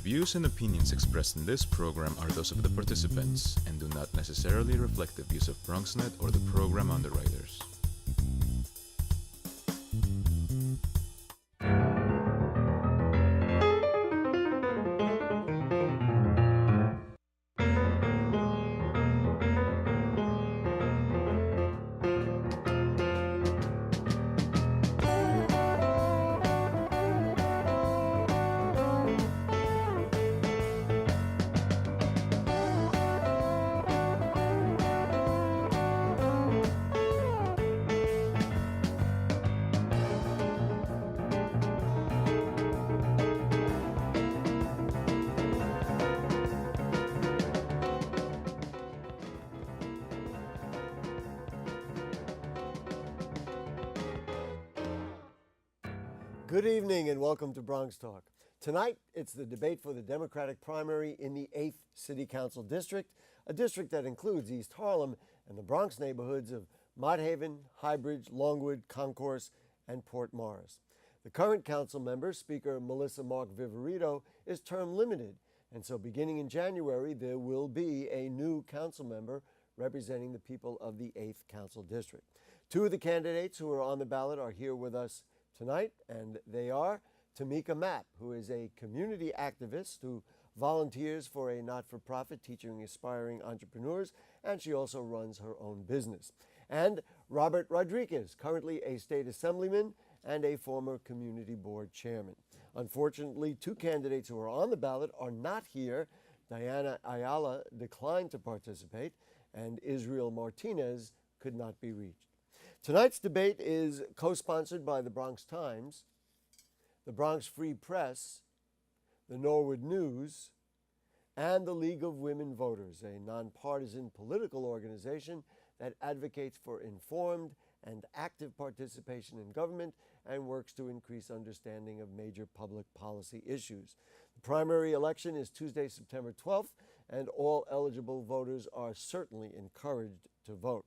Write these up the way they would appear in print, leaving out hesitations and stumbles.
views and opinions expressed in this program are those of the participants and do not necessarily reflect the views of BronxNet or the program underwriters. Good evening and welcome to BronxTalk. Tonight, it's the debate for the Democratic primary in the 8th City Council District, a district that includes East Harlem and the Bronx neighborhoods of Mott Haven, Highbridge, Longwood, Concourse, and Port Morris. The current council member, Speaker Melissa Mark Viverito, is term limited, and so beginning in January, there will be a new council member representing the people of the 8th Council District. Two of the candidates who are on the ballot are here with us tonight, and they are Tamika Mapp, who is a community activist who volunteers for a not-for-profit teaching aspiring entrepreneurs, and she also runs her own business. And Robert Rodriguez, currently a state assemblyman and a former community board chairman. Unfortunately, two candidates who are on the ballot are not here. Diana Ayala declined to participate, and Israel Martinez could not be reached. Tonight's debate is co-sponsored by the Bronx Times, the Bronx Free Press, the Norwood News, and the League of Women Voters, a nonpartisan political organization that advocates for informed and active participation in government and works to increase understanding of major public policy issues. The primary election is Tuesday, September 12th, and all eligible voters are certainly encouraged to vote.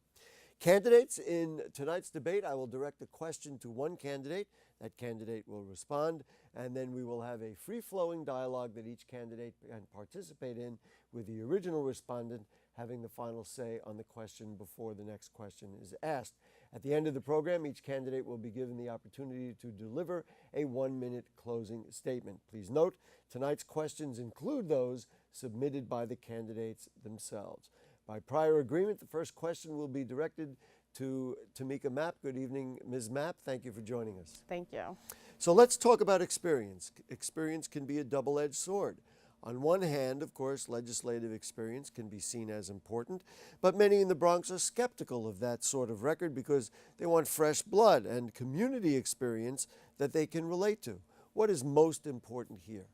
Candidates, in tonight's debate, I will direct a question to one candidate. That candidate will respond, and then we will have a free-flowing dialogue that each candidate can participate in, with the original respondent having the final say on the question before the next question is asked. At the end of the program, each candidate will be given the opportunity to deliver a one-minute closing statement. Please note, tonight's questions include those submitted by the candidates themselves. By prior agreement, the first question will be directed to Tamika Mapp. Good evening, Ms. Mapp. Thank you for joining us. Thank you. So let's talk about experience. Experience can be a double-edged sword. On one hand, of course, legislative experience can be seen as important, but many in the Bronx are skeptical of that sort of record because they want fresh blood and community experience that they can relate to. What is most important here?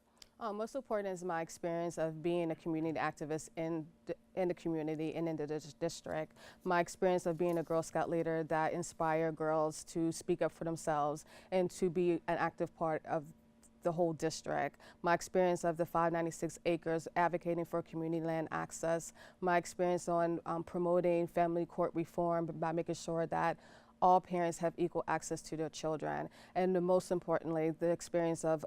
Most important is my experience of being a community activist in the community and in the district. My experience of being a Girl Scout leader that inspire girls to speak up for themselves and to be an active part of the whole district. My experience of the 596 acres advocating for community land access. My experience on promoting family court reform by making sure that all parents have equal access to their children. And most importantly, the experience of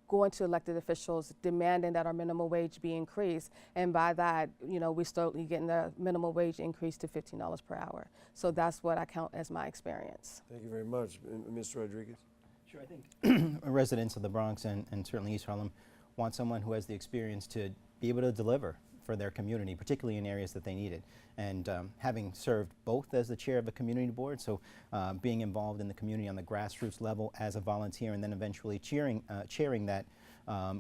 going to elected officials demanding that our minimum wage be increased, and by that, you know, we slowly getting the minimum wage increased to $15 per hour. So that's what I count as my experience. Thank you very much. Mr. Rodriguez? Sure, I think residents of the Bronx and certainly East Harlem want someone who has the experience to be able to deliver for their community, particularly in areas that they need it. And having served both as the chair of a community board, so being involved in the community on the grassroots level as a volunteer, and then eventually chairing that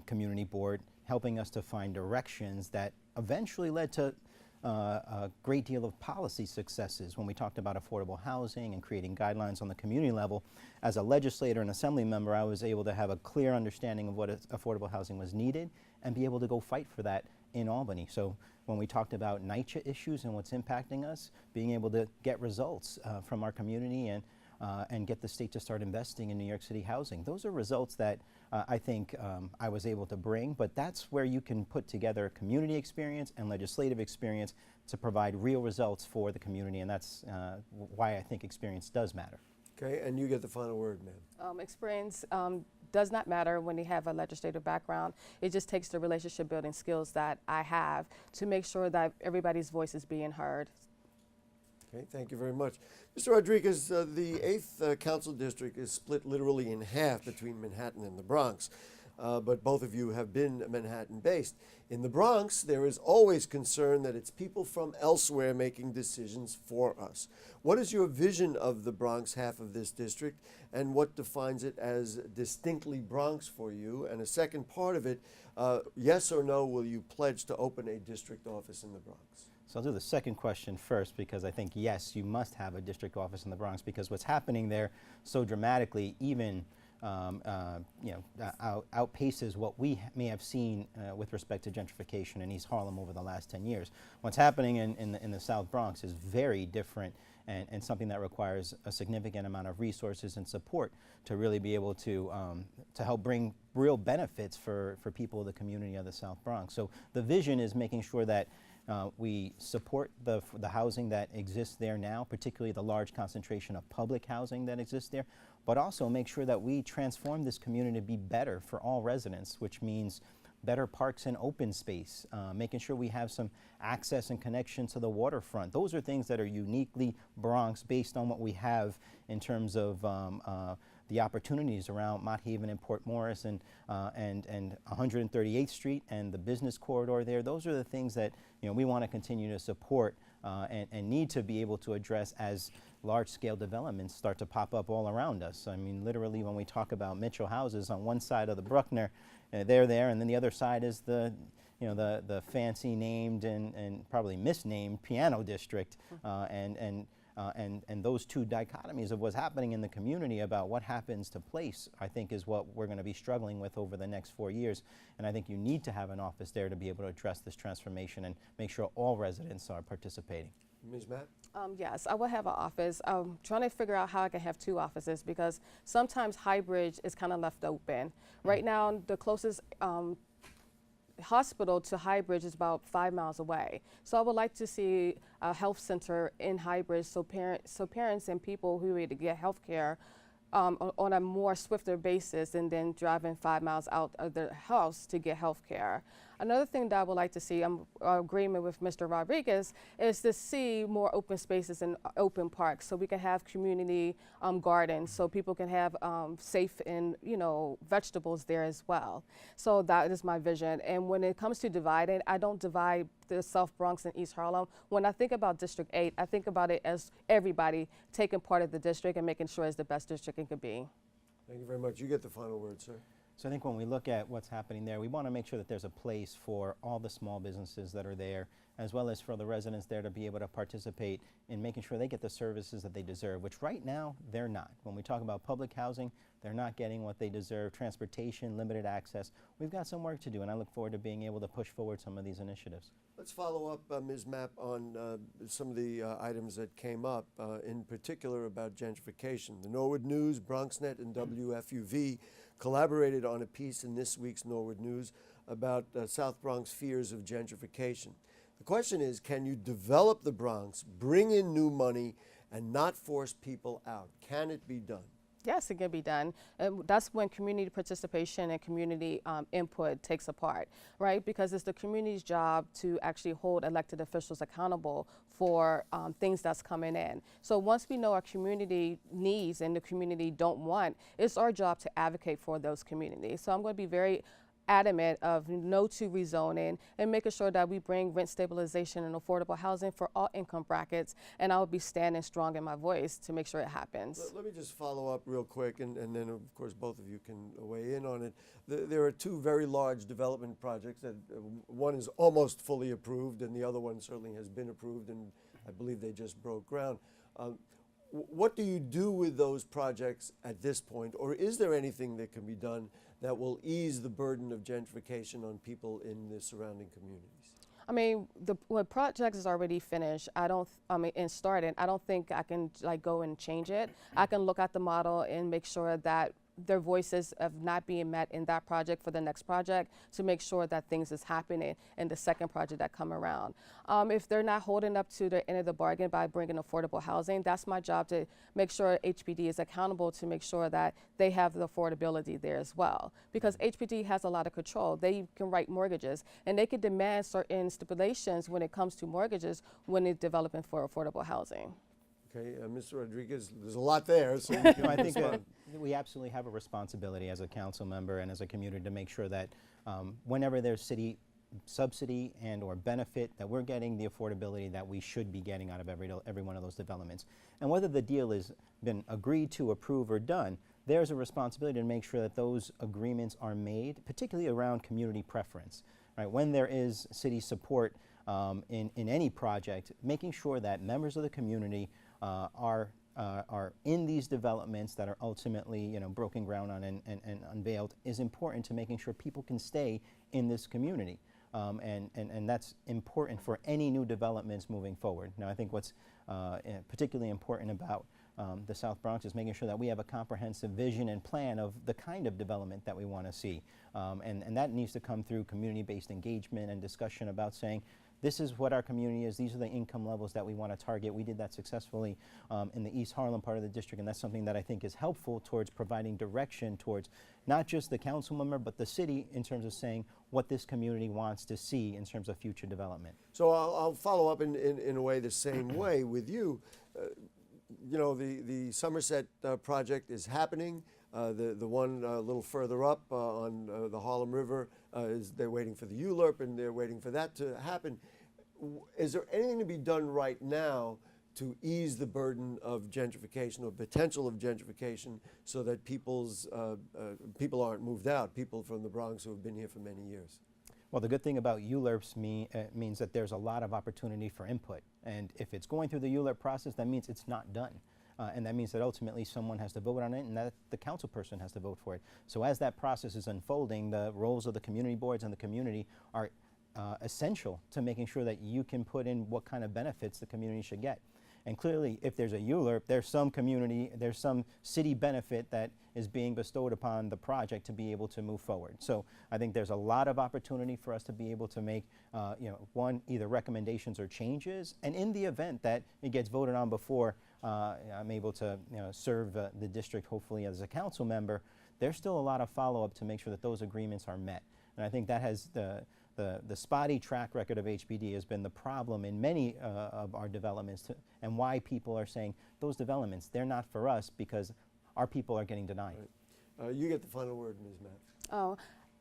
community board, helping us to find directions that eventually led to a great deal of policy successes when we talked about affordable housing and creating guidelines on the community level. As a legislator and assembly member, I was able to have a clear understanding of what affordable housing was needed and be able to go fight for that in Albany. So when we talked about NYCHA issues and what's impacting us, being able to get results from our community and get the state to start investing in New York City housing. Those are results that I think I was able to bring, but that's where you can put together community experience and legislative experience to provide real results for the community, and that's why I think experience does matter. Okay, and you get the final word, ma'am. Experience does not matter when they have a legislative background. It just takes the relationship building skills that I have to make sure that everybody's voice is being heard. Okay, thank you very much. Mr. Rodriguez, the 8th Council District is split literally in half between Manhattan and the Bronx, but both of you have been Manhattan-based. In the Bronx, there is always concern that it's people from elsewhere making decisions for us. What is your vision of the Bronx half of this district, and what defines it as distinctly Bronx for you? And a second part of it, yes or no, will you pledge to open a district office in the Bronx? So I'll do the second question first, because I think, yes, you must have a district office in the Bronx, because what's happening there so dramatically even outpaces what we may have seen with respect to gentrification in East Harlem over the last 10 years. What's happening in the South Bronx is very different, and something that requires a significant amount of resources and support to really be able to help bring real benefits for people of the community of the South Bronx. So the vision is making sure that we support the housing that exists there now, particularly the large concentration of public housing that exists there, but also make sure that we transform this community to be better for all residents, which means better parks and open space, making sure we have some access and connection to the waterfront. Those are things that are uniquely Bronx based on what we have in terms of the opportunities around Mott Haven and Port Morris and 138th Street and the business corridor there. Those are the things that we want to continue to support and need to be able to address as large-scale developments start to pop up all around us. I mean, literally, when we talk about Mitchell houses on one side of the Bruckner, they're there, and then the other side is the fancy named and probably misnamed Piano District, and those two dichotomies of what's happening in the community about what happens to place, I think, is what we're going to be struggling with over the next 4 years. And I think you need to have an office there to be able to address this transformation and make sure all residents are participating. Ms. Matt? Yes, I will have an office. I'm trying to figure out how I can have two offices, because sometimes Highbridge is kind of left open. Right now, the closest hospital to Highbridge is about 5 miles away. So I would like to see a health center in Highbridge, so parents and people who need to get health care on a more swifter basis and then driving 5 miles out of their house to get health care. Another thing that I would like to see, I'm in agreement with Mr. Rodriguez, is to see more open spaces and open parks, so we can have community gardens, so people can have safe and vegetables there as well. So that is my vision. And when it comes to dividing, I don't divide the South Bronx and East Harlem. When I think about District 8, I think about it as everybody taking part of the district and making sure it's the best district it can be. Thank you very much. You get the final word, sir. So I think when we look at what's happening there, we want to make sure that there's a place for all the small businesses that are there, as well as for the residents there to be able to participate in making sure they get the services that they deserve, which right now they're not. When we talk about public housing, they're not getting what they deserve. Transportation, limited access. We've got some work to do, and I look forward to being able to push forward some of these initiatives. Let's follow up, Ms. Mapp, on some of the items that came up, in particular about gentrification. The Norwood News, BronxNet, and WFUV collaborated on a piece in this week's Norwood News about South Bronx fears of gentrification. The question is, can you develop the Bronx, bring in new money, and not force people out? Can it be done? Yes, it can be done. And that's when community participation and community input takes a part, right? Because it's the community's job to actually hold elected officials accountable for things that's coming in. So once we know our community needs and the community don't want, it's our job to advocate for those communities. So I'm going to be very adamant of no to rezoning and making sure that we bring rent stabilization and affordable housing for all income brackets, and I will be standing strong in my voice to make sure it happens. Let me just follow up real quick, and then of course both of you can weigh in on it. There are two very large development projects that one is almost fully approved and the other one certainly has been approved, and I believe they just broke ground. What do you do with those projects at this point, or is there anything that can be done that will ease the burden of gentrification on people in the surrounding communities? I mean, the project is already finished. And started. I don't think I can go and change it. I can look at the model and make sure that their voices of not being met in that project for the next project to make sure that things is happening in the second project that come around. If they're not holding up to the end of the bargain by bringing affordable housing, that's my job to make sure HPD is accountable to make sure that they have the affordability there as well. Because HPD has a lot of control. They can write mortgages and they can demand certain stipulations when it comes to mortgages when it's developing for affordable housing. Okay, Mr. Rodriguez, there's a lot there. So No, I think we absolutely have a responsibility as a council member and as a community to make sure that whenever there's city subsidy and or benefit, that we're getting the affordability that we should be getting out of every one of those developments. And whether the deal has been agreed to, approved, or done, there's a responsibility to make sure that those agreements are made, particularly around community preference. Right? When there is city support in any project, making sure that members of the community are in these developments that are ultimately broken ground on and unveiled is important to making sure people can stay in this community. And that's important for any new developments moving forward. Now, I think what's particularly important about the South Bronx is making sure that we have a comprehensive vision and plan of the kind of development that we want to see. And that needs to come through community-based engagement and discussion about saying, this is what our community is, these are the income levels that we want to target. We did that successfully in the East Harlem part of the district, and that's something that I think is helpful towards providing direction towards not just the council member, but the city in terms of saying what this community wants to see in terms of future development. So I'll follow up in a way the same way with you. The Somerset project is happening. The one a little further up on the Harlem River they're waiting for the ULURP, and they're waiting for that to happen. Is there anything to be done right now to ease the burden of gentrification or potential of gentrification so that people aren't moved out, people from the Bronx who have been here for many years? Well, the good thing about ULURPs means that there's a lot of opportunity for input. And if it's going through the ULURP process, that means it's not done. And that means that ultimately someone has to vote on it and that the council person has to vote for it. So as that process is unfolding, the roles of the community boards and the community are essential to making sure that you can put in what kind of benefits the community should get. And clearly, if there's a ULURP, there's some city benefit that is being bestowed upon the project to be able to move forward. So I think there's a lot of opportunity for us to be able to make, either recommendations or changes. And in the event that it gets voted on before I'm able to serve the district, hopefully as a council member, there's still a lot of follow-up to make sure that those agreements are met. And I think that has the spotty track record of HPD has been the problem in many of our developments, and why people are saying those developments, they're not for us because our people are getting denied. Right. You get the final word, Ms. Matt. Oh,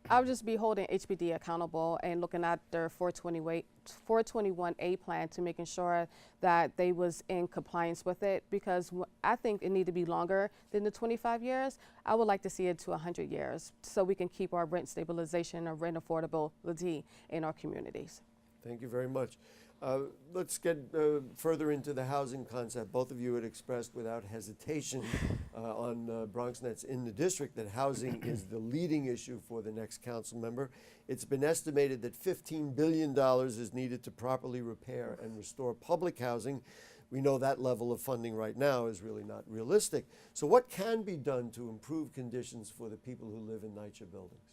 I'll just be holding HPD accountable and looking at their 421A plan to making sure that they was in compliance with it, because I think it need to be longer than the 25 years. I would like to see it to 100 years so we can keep our rent stabilization or rent affordability in our communities. Thank you very much. Let's get further into the housing concept. Both of you had expressed without hesitation on BronxNet's In the District that housing is the leading issue for the next council member. It's been estimated that $15 billion is needed to properly repair and restore public housing. We know that level of funding right now is really not realistic. So what can be done to improve conditions for the people who live in NYCHA buildings?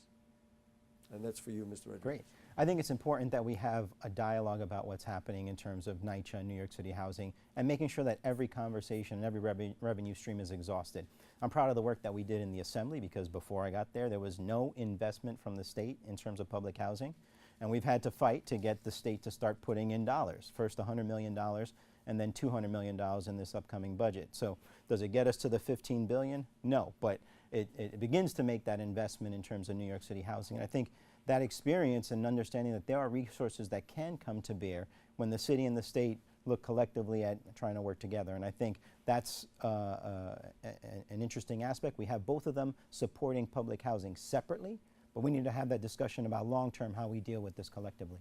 And that's for you, Mr. Rodriguez. Great. I think it's important that we have a dialogue about what's happening in terms of NYCHA and New York City housing, and making sure that every conversation and every revenue stream is exhausted. I'm proud of the work that we did in the Assembly, because before I got there was no investment from the state in terms of public housing, and we've had to fight to get the state to start putting in dollars. First $100 million and then $200 million in this upcoming budget. So does it get us to the $15 billion? No, but it begins to make that investment in terms of New York City housing. And I think that experience and understanding that there are resources that can come to bear when the city and the state look collectively at trying to work together. And I think that's an interesting aspect. We have both of them supporting public housing separately, but we need to have that discussion about long-term how we deal with this collectively.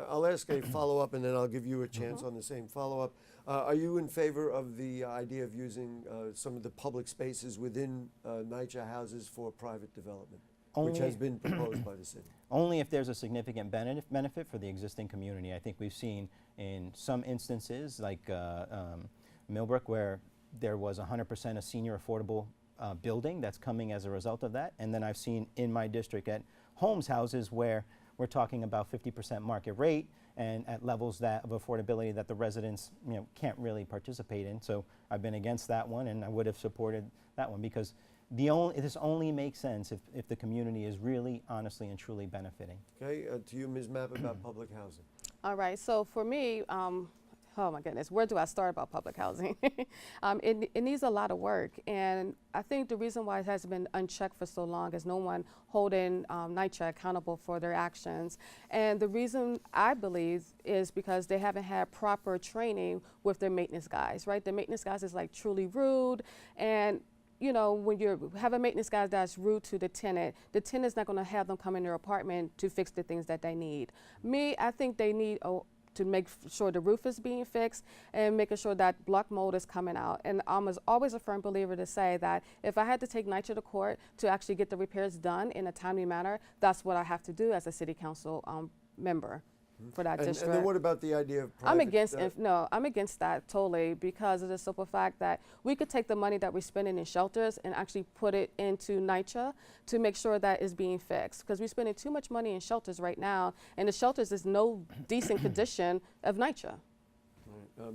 I'll ask a follow-up, and then I'll give you a chance on the same follow-up. Are you in favor of the idea of using some of the public spaces within NYCHA houses for private development, which has been proposed by the city? Only if there's a significant benefit for the existing community. I think we've seen in some instances, like Millbrook, where there was 100% a senior affordable building that's coming as a result of that. And then I've seen in my district at homes houses where we're talking about 50% market rate and at levels of affordability that the residents can't really participate in. So I've been against that one, and I would have supported that one because this only makes sense if the community is really, honestly, and truly benefiting. Okay, to you, Ms. Mapp, about public housing. All right, so for me, oh my goodness, where do I start about public housing? It needs a lot of work, and I think the reason why it has been unchecked for so long is no one holding NYCHA accountable for their actions. And the reason I believe is because they haven't had proper training with their maintenance guys, right? The maintenance guys is like truly rude, and when you have a maintenance guy that's rude to the tenant's not going to have them come in their apartment to fix the things that they need. I think they need to make sure the roof is being fixed and making sure that block mold is coming out. And I'm always a firm believer to say that if I had to take NYCHA to court to actually get the repairs done in a timely manner, that's what I have to do as a city council member for that district. And then what about the idea of private? I'm against that totally because of the simple fact that we could take the money that we're spending in shelters and actually put it into NYCHA to make sure that it's being fixed, because we're spending too much money in shelters right now, and the shelters is no decent condition of NYCHA.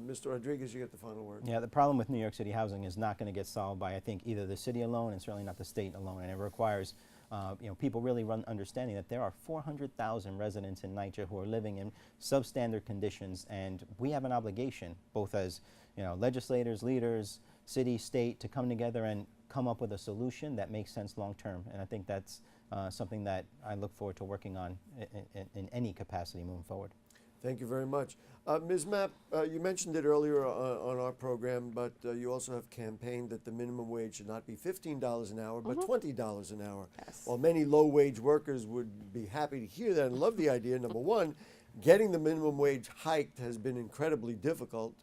Mr. Rodriguez, you get the final word. Yeah, the problem with New York City housing is not going to get solved by, I think, either the city alone and certainly not the state alone, and it requires people really understanding that there are 400,000 residents in NYCHA who are living in substandard conditions, and we have an obligation, both as legislators, leaders, city, state, to come together and come up with a solution that makes sense long term. And I think that's something that I look forward to working on in any capacity moving forward. Thank you very much. Ms. Mapp, you mentioned it earlier on our program, but you also have campaigned that the minimum wage should not be $15 an hour, but $20 an hour. Yes. While many low-wage workers would be happy to hear that and love the idea, number one, getting the minimum wage hiked has been incredibly difficult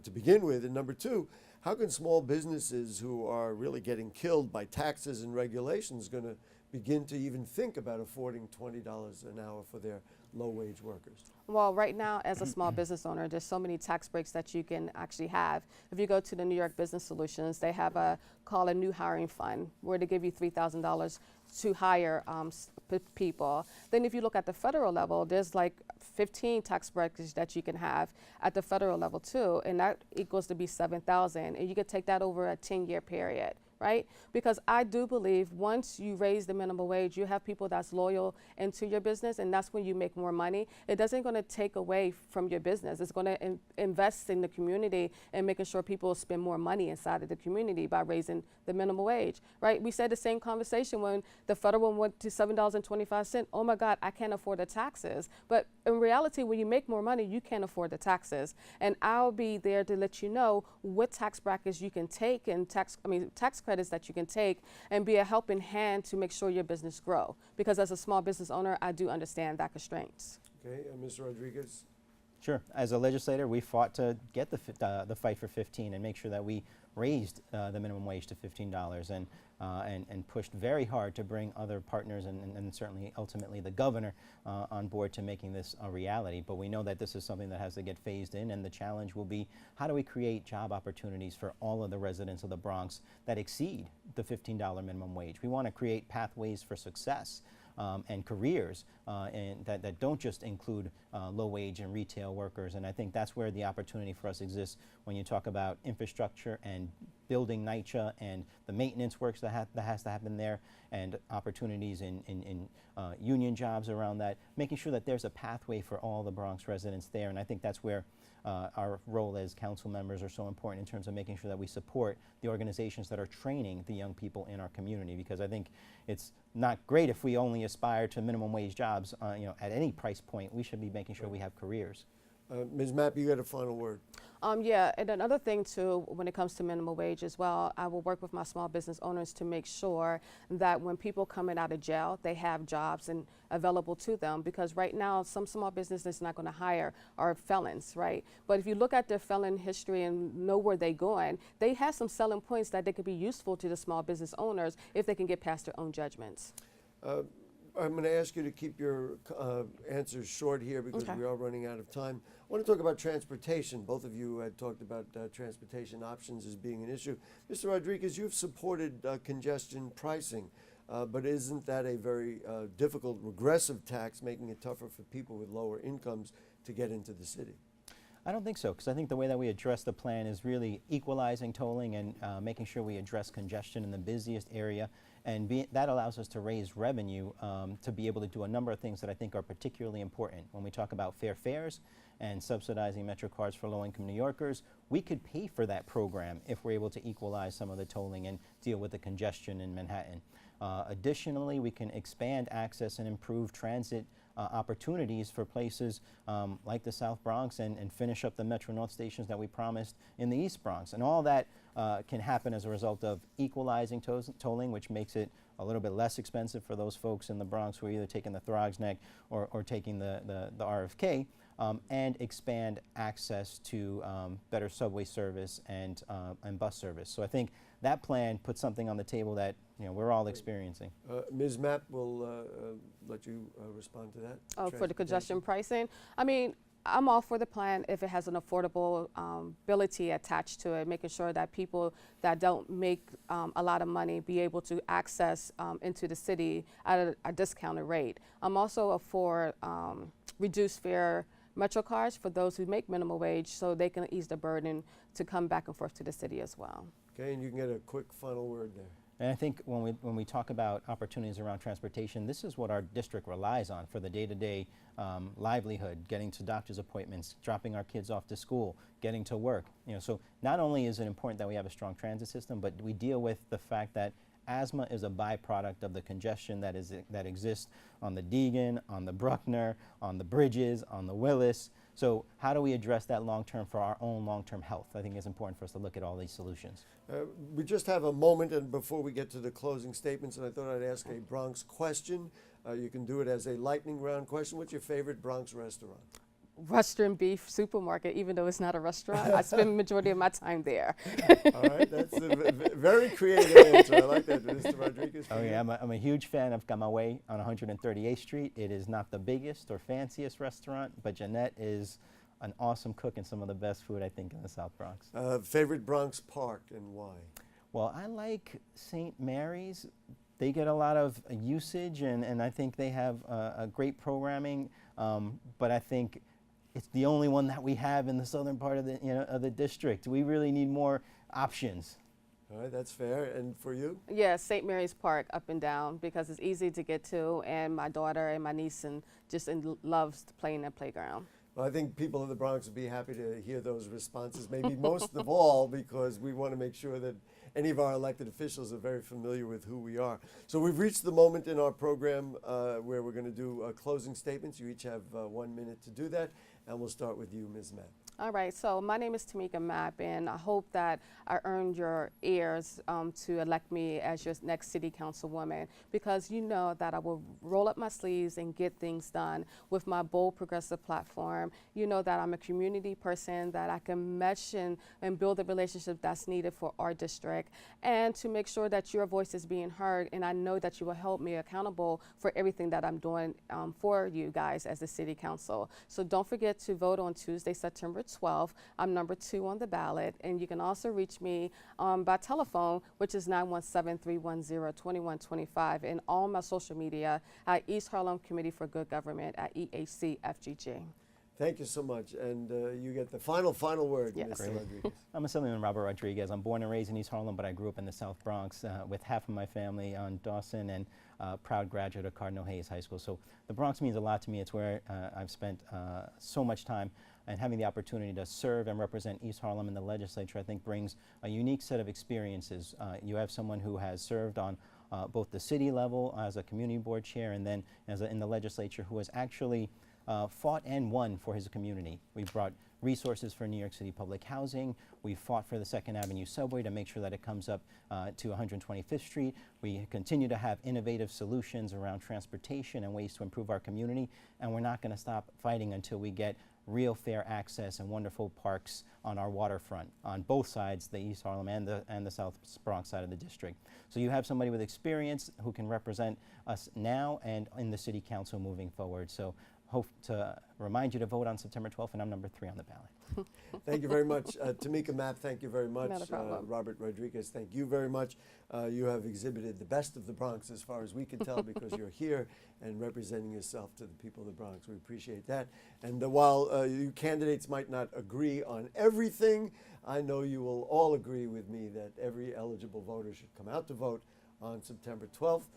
to begin with, and number two, how can small businesses who are really getting killed by taxes and regulations going to begin to even think about affording $20 an hour for their low-wage workers? Well, right now, as a small business owner, there's so many tax breaks that you can actually have. If you go to the New York Business Solutions, they have a new hiring fund where they give you $3,000 to hire people. Then if you look at the federal level, there's like 15 tax breaks that you can have at the federal level too, and that equals to be $7,000, and you could take that over a 10-year period. Right? Because I do believe once you raise the minimum wage, you have people that's loyal into your business, and that's when you make more money. It doesn't going to take away from your business. It's going to invest in the community and making sure people spend more money inside of the community by raising the minimum wage. Right? We said the same conversation when the federal one went to $7.25. Oh my God, I can't afford the taxes. But in reality, when you make more money, you can't afford the taxes. And I'll be there to let you know what tax brackets you can take and tax credits that you can take and be a helping hand to make sure your business grow. Because as a small business owner, I do understand that constraints. Okay, Mr. Rodriguez? Sure. As a legislator, we fought to get the fight for 15 and make sure that we raised the minimum wage to $15 and pushed very hard to bring other partners and certainly ultimately the governor on board to making this a reality. But we know that this is something that has to get phased in, and the challenge will be how do we create job opportunities for all of the residents of the Bronx that exceed the $15 minimum wage. We want to create pathways for success and careers and that don't just include low wage and retail workers. And I think that's where the opportunity for us exists when you talk about infrastructure and building NYCHA and the maintenance works that has to happen there, and opportunities in union jobs around that, making sure that there's a pathway for all the Bronx residents there. And I think that's where our role as council members are so important in terms of making sure that we support the organizations that are training the young people in our community, because I think it's not great if we only aspire to minimum wage jobs at any price point. We should be making sure we have careers. Ms. Mapp, you got a final word. Yeah, and another thing too, when it comes to minimum wage as well, I will work with my small business owners to make sure that when people coming out of jail, they have jobs and available to them, because right now some small businesses not going to hire are felons, right? But if you look at their felon history and know where they're going, they have some selling points that they could be useful to the small business owners if they can get past their own judgments. I'm going to ask you to keep your answers short here because Okay. we are running out of time. I want to talk about transportation. Both of you had talked about transportation options as being an issue. Mr. Rodriguez, you've supported congestion pricing, but isn't that a very difficult regressive tax, making it tougher for people with lower incomes to get into the city? I don't think so, because I think the way that we address the plan is really equalizing tolling and making sure we address congestion in the busiest area, and that allows us to raise revenue to be able to do a number of things that I think are particularly important. When we talk about fair fares and subsidizing Metro cards for low-income New Yorkers, we could pay for that program if we're able to equalize some of the tolling and deal with the congestion in Manhattan. Additionally, we can expand access and improve transit opportunities for places like the South Bronx and finish up the Metro North stations that we promised in the East Bronx. And all that can happen as a result of equalizing tolling, which makes it a little bit less expensive for those folks in the Bronx who are either taking the Throgs Neck or taking the RFK, and expand access to better subway service and bus service. So I think that plan puts something on the table that we're all experiencing. Ms. Mapp will let you respond to that. Oh, for the congestion pricing? I mean, I'm all for the plan if it has an affordable ability attached to it, making sure that people that don't make a lot of money be able to access into the city at a discounted rate. I'm also for reduced fare Metro cards for those who make minimum wage so they can ease the burden to come back and forth to the city as well. Okay, and you can get a quick final word there. And I think when we talk about opportunities around transportation, this is what our district relies on for the day-to-day livelihood, getting to doctor's appointments, dropping our kids off to school, getting to work. So not only is it important that we have a strong transit system, but we deal with the fact that asthma is a byproduct of the congestion that exists on the Deegan, on the Bruckner, on the bridges, on the Willis. So how do we address that long-term for our own long-term health? I think it's important for us to look at all these solutions. We just have a moment and before we get to the closing statements, and I thought I'd ask a Bronx question. You can do it as a lightning round question. What's your favorite Bronx restaurant? Western Beef Supermarket, even though it's not a restaurant. I spend the majority of my time there. All right, that's a very creative answer. I like that, Mr. Rodriguez. Oh yeah, I'm a huge fan of Gamaway on 138th Street. It is not the biggest or fanciest restaurant, but Jeanette is an awesome cook and some of the best food, I think, in the South Bronx. Favorite Bronx park and why? Well, I like St. Mary's. They get a lot of usage, and I think they have a great programming, but I think it's the only one that we have in the southern part of the district. We really need more options. All right, that's fair. And for you? Yeah, St. Mary's Park up and down because it's easy to get to, and my daughter and my niece loves playing that playground. Well, I think people in the Bronx would be happy to hear those responses, maybe most of all because we want to make sure that any of our elected officials are very familiar with who we are. So we've reached the moment in our program where we're going to do closing statements. You each have 1 minute to do that, and we'll start with you, Ms. Mapp. All right, so my name is Tamika Mapp, and I hope that I earned your ears to elect me as your next city councilwoman, because you know that I will roll up my sleeves and get things done with my bold progressive platform. You know that I'm a community person, that I can mesh and build the relationship that's needed for our district, and to make sure that your voice is being heard, and I know that you will help me accountable for everything that I'm doing for you guys as the city council. So don't forget to vote on Tuesday, September 12th. I'm number 2 on the ballot, and you can also reach me by telephone, which is 917-310-2125, and all my social media at East Harlem Committee for Good Government at EHCFGG. Thank you so much. And you get the final word, Yes. Mr. Rodriguez. I'm Assemblyman Robert Rodriguez. I'm born and raised in East Harlem, but I grew up in the South Bronx with half of my family on Dawson and proud graduate of Cardinal Hayes High School. So the Bronx means a lot to me. It's where I've spent so much time, and having the opportunity to serve and represent East Harlem in the legislature, I think brings a unique set of experiences. You have someone who has served on both the city level as a community board chair and then in the legislature, who has actually fought and won for his community. We brought resources for New York City public housing. We fought for the 2nd Avenue subway to make sure that it comes up to 125th Street. We continue to have innovative solutions around transportation and ways to improve our community, and we're not going to stop fighting until we get real fair access and wonderful parks on our waterfront on both sides, the East Harlem and the South Bronx side of the district. So you have somebody with experience who can represent us now and in the City Council moving forward. So hope to remind you to vote on September 12th, and I'm number 3 on the ballot. Thank you very much. Tamika Mapp, thank you very much. Not a problem. Robert Rodriguez, thank you very much. You have exhibited the best of the Bronx as far as we can tell because you're here and representing yourself to the people of the Bronx. We appreciate that. And while you candidates might not agree on everything, I know you will all agree with me that every eligible voter should come out to vote on September 12th.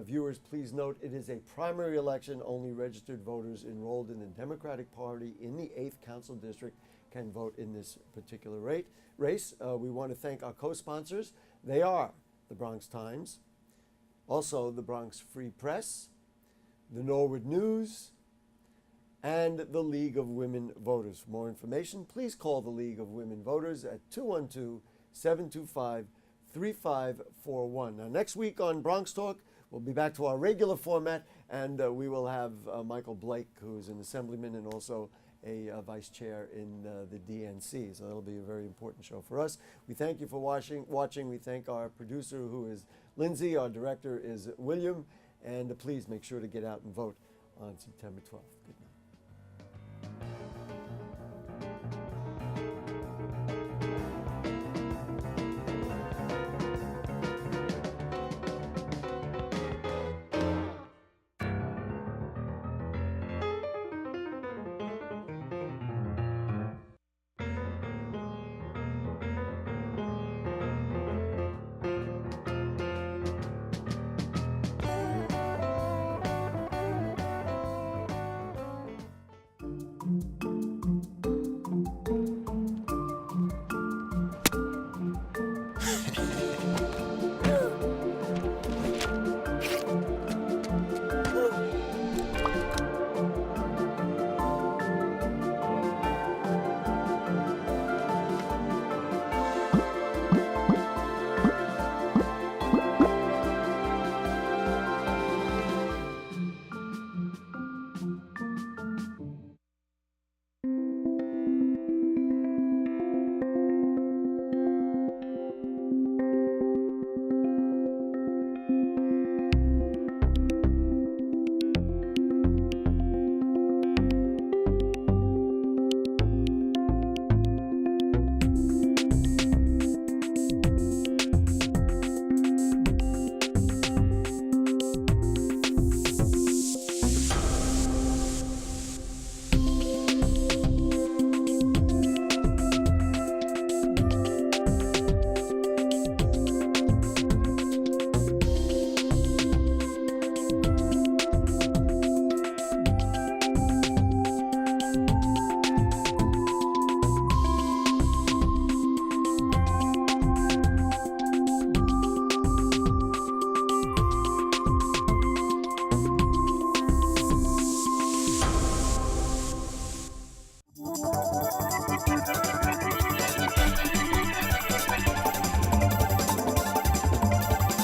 Viewers, please note it is a primary election. Only registered voters enrolled in the Democratic Party in the 8th Council District can vote in this particular race. We want to thank our co-sponsors. They are the Bronx Times, also the Bronx Free Press, the Norwood News, and the League of Women Voters. For more information, please call the League of Women Voters at 212-725-3541. Now, next week on Bronx Talk, we'll be back to our regular format, and we will have Michael Blake, who is an assemblyman and also a vice chair in the DNC. So that'll be a very important show for us. We thank you for watching. We thank our producer, who is Lindsay. Our director is William. And please make sure to get out and vote on September 12th. Good night.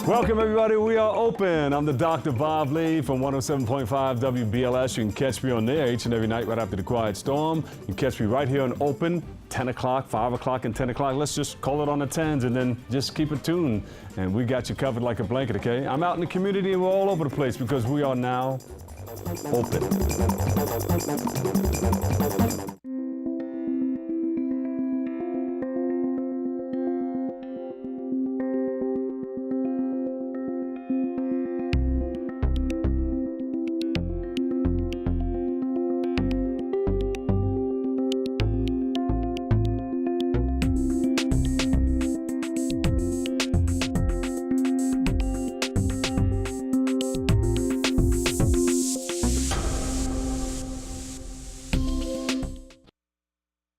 Welcome, everybody. We are open. I'm the Dr. Bob Lee from 107.5 WBLS. You can catch me on there each and every night right after the Quiet Storm. You can catch me right here on Open, 10 o'clock, 5 o'clock, and 10 o'clock. Let's just call it on the 10s and then just keep it tuned. And we got you covered like a blanket, okay? I'm out in the community and we're all over the place because we are now open.